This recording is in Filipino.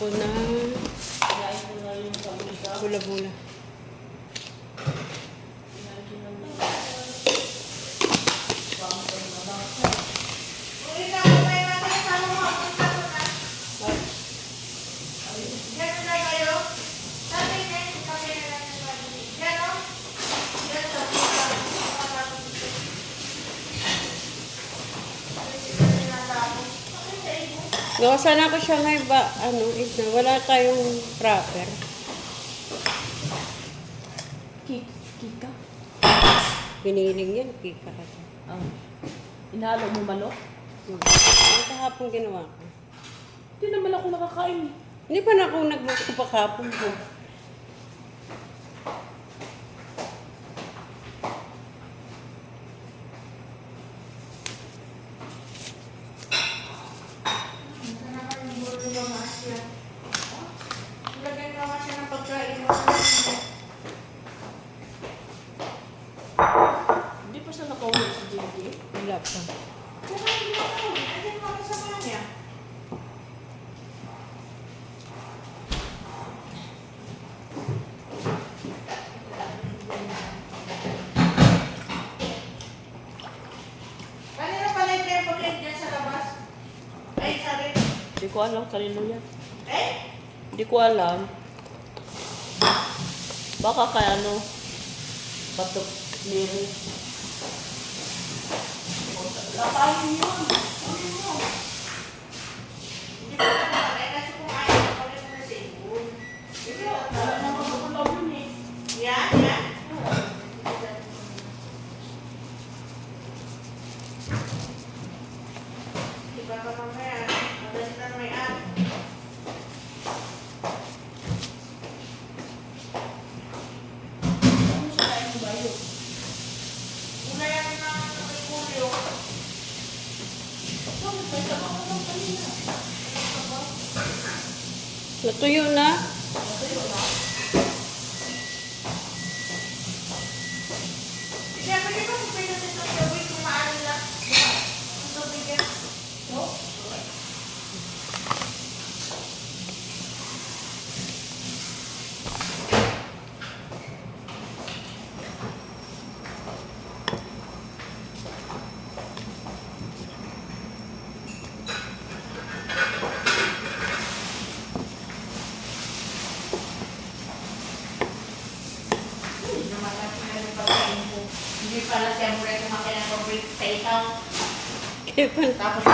ako ng bula-bula. Gawa sana ako siya ngayon ba, wala tayong wrapper. Kika? Piniling yan, kika kasi. Inalo mo manok? Ano kahapon ginawa ko? Hindi naman ako nakakain. Hindi pa na ako nagbuko pa kahapon po. Lagyan naman siya ng pagkain. Hindi pa siya nakauwi sa JJ. Wala pa. Kung hindi na ako, lagyan mo sa kanya. Kanina pala yung pagkain dyan sa labas? Ay, sabi. Hindi ko alam kanino yan. Eh? Hindi ko alam. Baka kay Batok Mary. Lapayin yun. Hindi ko na naman. Kasi kung ayaw ko pala na sa ibon. Wala naman ako lang yun eh. Yan, yan. Diba ka mamaya? Magalit na may at. Ano siya kain mo ba yun? Una yan na may kulyo. Bakit may sabaw ka lang kanina? Natuyo na. Kaya pwede ba kung pwede natin sa gawin kung maaari lang? Ang tubig yan. No? Hindi naman natin yung pagkain ko. Hindi pala siyempre kumakain ng paborito sa ikaw. Kaya pala. Tapos